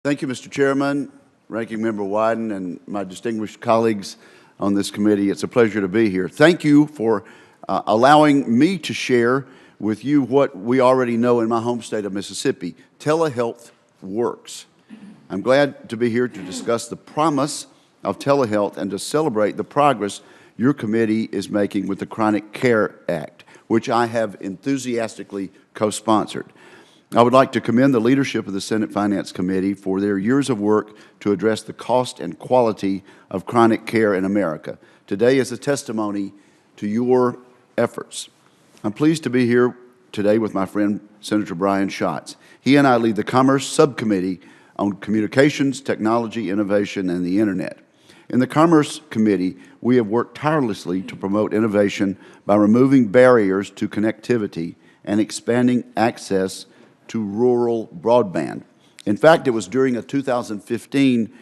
Thank you, Mr. Chairman, Ranking Member Wyden, and my distinguished colleagues on this committee. It's a pleasure to be here. Thank you for allowing me to share with you what we already know in my home state of Mississippi. Telehealth works. I'm glad to be here to discuss the promise of telehealth and to celebrate the progress your committee is making with the Chronic Care Act, which I have enthusiastically co-sponsored. I would like to commend the leadership of the Senate Finance Committee for their years of work to address the cost and quality of chronic care in America. Today is a testimony to your efforts. I'm pleased to be here today with my friend Senator Brian Schatz. He and I lead the Commerce Subcommittee on Communications, Technology, Innovation, and the Internet. In the Commerce Committee, we have worked tirelessly to promote innovation by removing barriers to connectivity and expanding access to rural broadband. In fact, it was during a 2015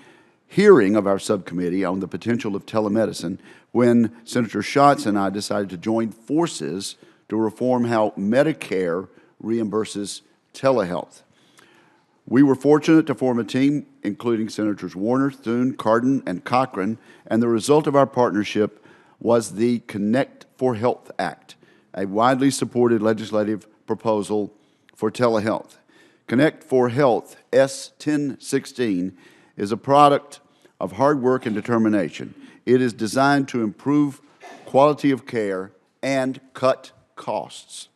hearing of our subcommittee on the potential of telemedicine when Senator Schatz and I decided to join forces to reform how Medicare reimburses telehealth. We were fortunate to form a team including Senators Warner, Thune, Cardin, and Cochran, and the result of our partnership was the Connect for Health Act, a widely supported legislative proposal for telehealth. Connect for Health S1016 is a product of hard work and determination. It is designed to improve quality of care and cut costs.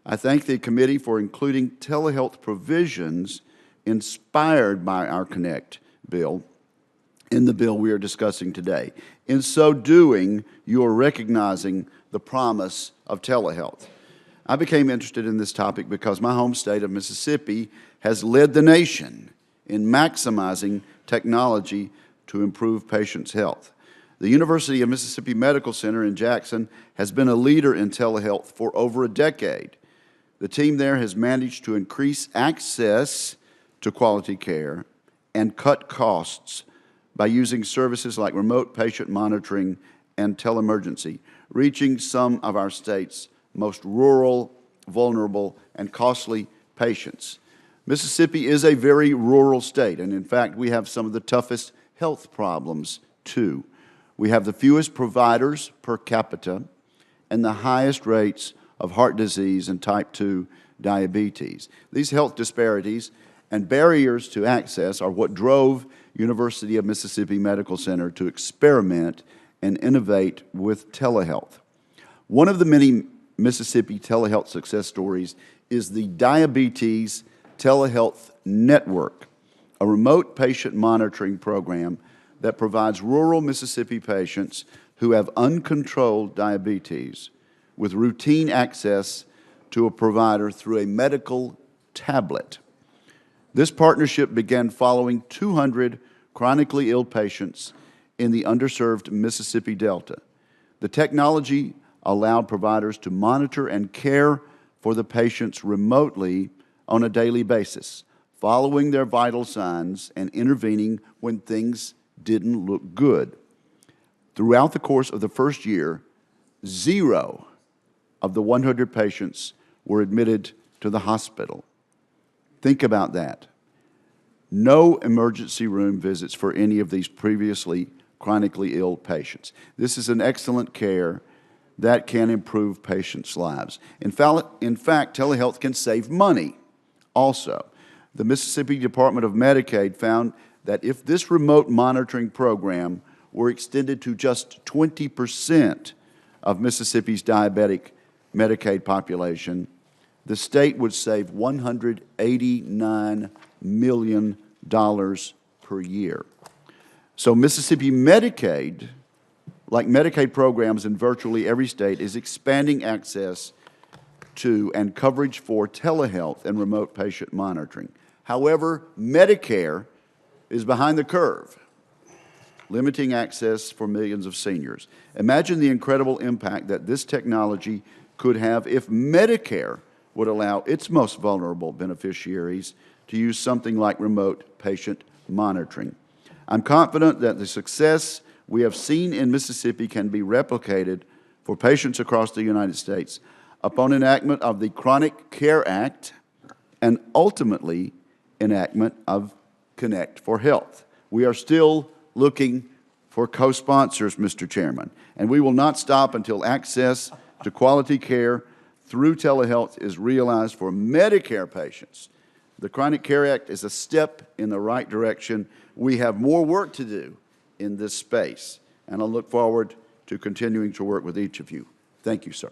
I thank the committee for including telehealth provisions inspired by our Connect bill in the bill we are discussing today. In so doing, you are recognizing the promise of telehealth. I became interested in this topic because my home state of Mississippi has led the nation in maximizing technology to improve patients' health. The University of Mississippi Medical Center in Jackson has been a leader in telehealth for over a decade. The team there has managed to increase access to quality care and cut costs by using services like remote patient monitoring and telemergency, reaching some of our state's most rural, vulnerable, and costly patients. Mississippi is a very rural state, and in fact, we have some of the toughest health problems, too. We have the fewest providers per capita and the highest rates of heart disease and type 2 diabetes. These health disparities and barriers to access are what drove University of Mississippi Medical Center to experiment and innovate with telehealth. One of the many Mississippi telehealth success stories is the Diabetes Telehealth Network, a remote patient monitoring program that provides rural Mississippi patients who have uncontrolled diabetes with routine access to a provider through a medical tablet. This partnership began following 200 chronically ill patients in the underserved Mississippi Delta. The technology allowed providers to monitor and care for the patients remotely on a daily basis, following their vital signs and intervening when things didn't look good. Throughout the course of the first year, 0 of the 100 patients were admitted to the hospital. Think about that. No emergency room visits for any of these previously chronically ill patients. This is an excellent care that can improve patients' lives. In fact, telehealth can save money also. The Mississippi Department of Medicaid found that if this remote monitoring program were extended to just 20% of Mississippi's diabetic Medicaid population, the state would save $189 million per year. So Mississippi Medicaid, like Medicaid programs in virtually every state, is expanding access to and coverage for telehealth and remote patient monitoring. However, Medicare is behind the curve, limiting access for millions of seniors. Imagine the incredible impact that this technology could have if Medicare would allow its most vulnerable beneficiaries to use something like remote patient monitoring. I'm confident that the success we have seen in Mississippi can be replicated for patients across the United States upon enactment of the Chronic Care Act and ultimately enactment of Connect for Health. We are still looking for co-sponsors, Mr. Chairman, and we will not stop until access to quality care through telehealth is realized for Medicare patients. The Chronic Care Act is a step in the right direction. We have more work to do in this space, and I look forward to continuing to work with each of you. Thank you, sir.